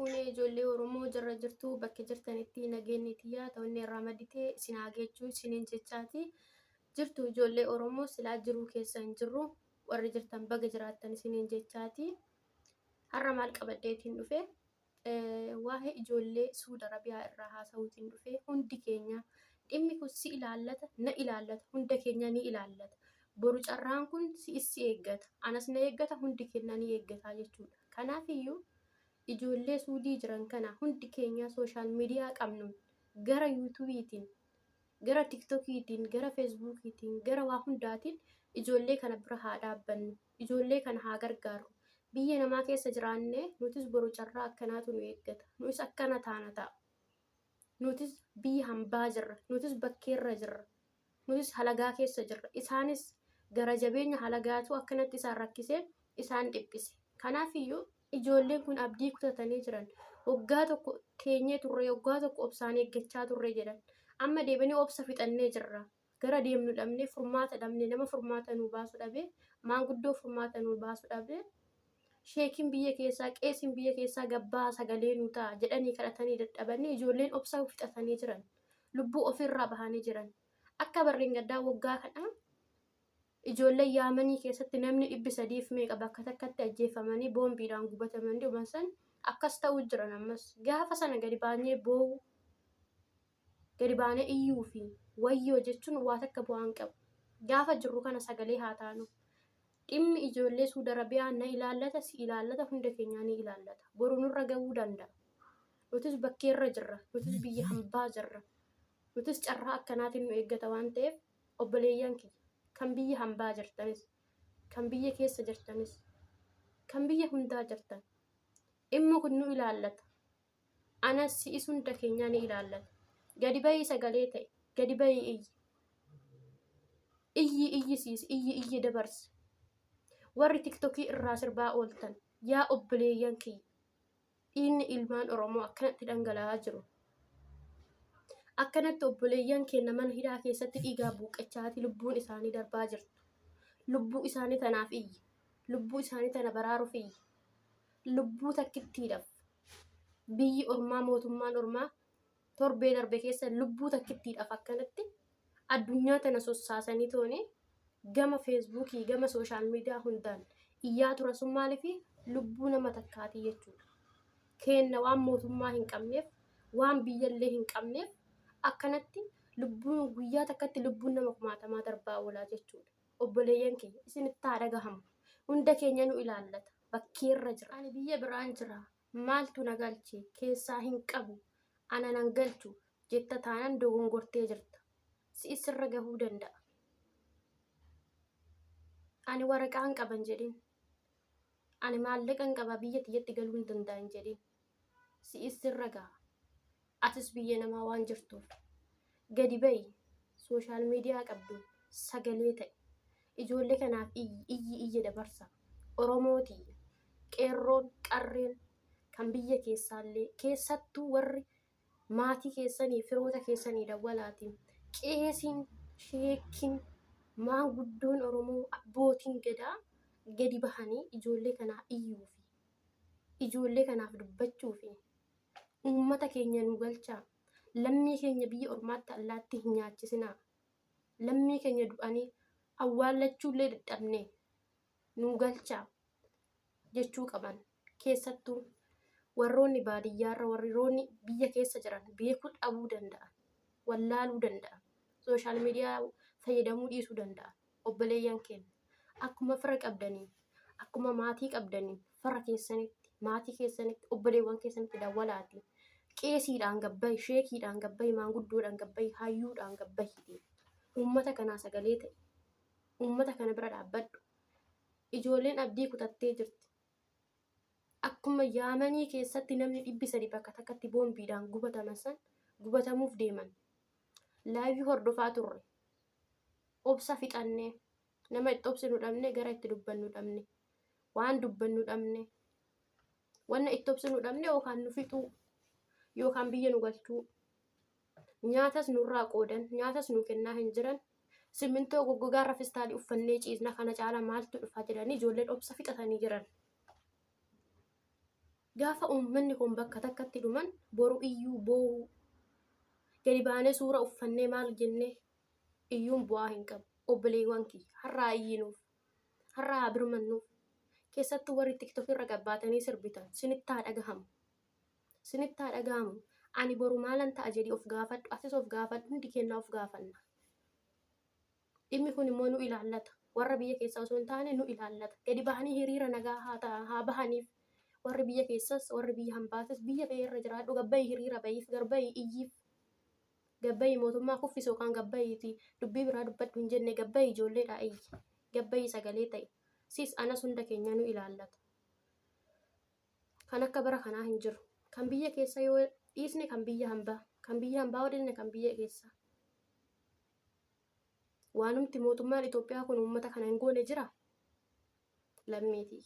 fuunee ijoollee Oromoo jarra jirtu bakka jirtanitti nageenyi tiyyaa ta'unnee irraa madditee isin hageechuu isiniin jechaati jirtu ijoollee Oromoo silaa jiruu keessa hin jirru warri jirtan baga jiraattan isiniin jechaati. Har'a maal qabadheetiin dhufe waa'ee ijoollee Suud Arabiyaa irraa haasa'uutiin dhufe hundi keenya dhimmi kun si ilaallata na ilaallata hunda keenya ni ilaallata. Boru carraan kun si eeggata anas na eeggata hundi keenya ni eeggata jechuudha. Kanaafiyyuu ijoollee Suudii jiran kana hundi keenya sooshaal miidiyaa qabnu gara yuutuubiitiin gara tiktokiitiin gara feesbuukiitiin gara waa hundaatiin ijoollee kana bira haa dhaabbannu ijoollee kana haa gargaaru. Biyya namaa keessa jiraanne nutis boru carraa akkanaatu nu eeggata nutis akkana taana ta'a. Nutis biyya hambaa jirra nutis bakkeerra jirra nutis halagaa keessa jirra isaanis gara jabeenya halagaatu akkanatti isaan rakkisee isaan dhiphise. Kanaafiyyuu ijoolleen kun abdii kutatanii jiran waggaa tokko teenyee turre waggaa tokko obsaan eeggachaa turre jedhan amma deebinee obsa fixannee jirra gara deemnu dhabnee furmaata dhabnee nama furmaata nu baasu dhabee maanguddoo furmaata nu baasu dhabee sheekiin biyya keessaa qeesiin biyya keessaa gabbaa sagalee nu ta'a jedhanii kadhatanii dadhabanii ijoolleen obsa fixatanii jiran lubbuu ofirraa bahanii jiran akka barreen gaddaa waggaa kana ijoollee Yaamanii keessatti namni 300 meeqa bakka takkatti ajjeefamanii boombiidhaan gubatamanii dhumansan akkas ta'uu jiran ammas gaafa sana gadi baanee boo'u gadi baanee iyyuu fi wayyoo jechuun waa takka bu'aan qabu. Gaafa jirru kana sagalee haa taanu. Dhimmi ijoollee Suud Arabiyaa na ilaallata si ilaallata hunda keenya ni ilaallata. Boru nurra gahuu danda'a. Nutis bakkeerra jirra nutis biyya hambaa jirra nutis carraa akkanaatiin nu eeggata waan ta'eef obboleeyyan kiyya. Kan biyya hambaa jirtanis kan biyya keessa jirtanis kan biyya hundaa jirtan dhimma kun nu ilaallata anas si'is hunda keenya ni ilaallata. Gadi bahii sagalee ta'e gadi bahii iyyi dabarse warri tiktokii irraa sirbaa ooltan yaa obboleeyyan kiyya dhiigni ilmaan Oromoo akkanatti dhangala'aa jiru. Akkanatti obboleeyyan keenya mana hidhaa keessatti dhiigaa buuqachaati lubbuun isaanii darbaa jirtu. Lubbuu isaanii tanaaf iyyi. Lubbuu isaanii tana baraaruuf iyyi. Lubbuu takkittiidhaaf biyyi ormaa mootummaan ormaa torbee darbe keessa lubbuu takkittiidhaaf akkanatti addunyaa tana sossaasanii toone gama feesbuukii gama sooshaal miidiyaa hundaan iyyaa tura sun maaliifi lubbuu nama takkaatii jechuudha. Keenna waan mootummaa hin qabneef waan biyyallee hin qabneef akkanatti lubbuun guyyaa takkatti lubbuun nama kumaatamaa darbaa oolaa jechuudha. Obboleeyyan keenya isinitti haa dhagahamu hunda keenya nu ilaallata bakkeerra jira. Ani biyya biraan jira maaltu na galche keessaa hin qabu ana nan galchu jetta taanan dogongortee jirta si'is irra gahuu danda'a. Ani waraqaan qaban jedhin ani maallaqan qaba biyya tiyyatti galuu hin danda'an jedhin si'is irra gaha. Atis biyya namaa waan jirtuuf gadi bahi sooshaal miidiyaa qabdu sagalee ta'e ijoollee kanaaf iyyi dabarsa. Oromooti qeerroon qarreen kan biyya keessaallee keessattuu warri maatii keessanii firoota keessanii dawwalaatiin qeesiin sheekiin maanguddoon Oromoo abbootiin gadaa gadi bahanii ijoollee kanaaf iyyuu fi ijoollee kanaaf dubbachuu fi uummata keenya nu galchaa lammii keenya biyya ormaatti allaatti hin nyaachisinaa lammii keenya du'anii awwaallachuullee dadhabnee nu galchaa jechuu qaban. Keessattuu warroonni baadiyyaarra warroonni biyya keessa jiran beekuu dhabuu danda'an wallaaluu danda'an sooshaal miidiyaa fayyadamuu dhiisuu danda'an obboleeyyan keenya akkuma fira qabdanii akkuma maatii qabdanii fira keessanitti maatii keessanitti obboleewwan keessanitti dawwalaatii qeesiidhaan gabbahi sheekiidhaan gabbahi maanguddoodhaan gabbahi hayyuudhaan gabbahi uummata kanaa sagalee ta'e uummata kana bira dhaabbadhu. Ijoolleen abdii kutattee jirti. Akkuma Yaamanii keessatti namni 300 bakka takkatti boombiidhaan gubataman san gubatamuuf deeman laayivii hordofaa turre obsa fixannee nama itti obsinu dhabne gara itti dubbannu dhabne waan dubbannu dhabne wanna itti obsinu dhabne yookaan nu fixuu yookaan biyya nu galchuu nyaatas nurraa qoodan nyaatas nu kennaa hin jiran simintoo goggogaa rafistaalii uffannee ciisna kana caala maaltu dhufa jedhanii ijoolleen obsa fixatanii jiran. Gaafa uummanni kun bakka takkatti dhuman boru iyyuu boo'u. Gadi baanee suura uffannee maal jennee iyyuun bu'aa hin qabu. Obboleewwan kiyya har'aa iyyinuuf, har'aa birmannuuf. Keessattuu warri TikTok irra gabbaatanii sirbitan sinittaa dhagahamu. Sinittaa dhagahamu. Ani boru maalan ta'a jedhii of gaafadhu, asis of gaafadhu, hundi keenya of gaafanna. Dhimmi kun immoo nu ilaallata. Warra biyya keessaa osoo hin taane nu ilaallata. Gadi bahanii hiriira nagaa haa bahaniif. Warri biyya keessas warri biyya hambaatas biyya ba'ee irra jiraadhu gabbayii hiriira ba'iif gabbayii iyyiif. Gabbayii mootummaa kuffis yookaan gabbayiiti dubbii biraa dubbadhu hin jenne gabbayii ijoolleedhaa iyyi. Gabbayii sagalee ta'e. Sis anas hunda keenya nu ilaallata. Kan akka bara kanaa hin jiru. Kan biyya keessa yoo dhiisne kan biyya hambaa. Kan biyya hambaa hodhine kan biyya keessa. Waanumti mootummaan Itoophiyaa kun uummata kana hin goone jira. Lammeetii.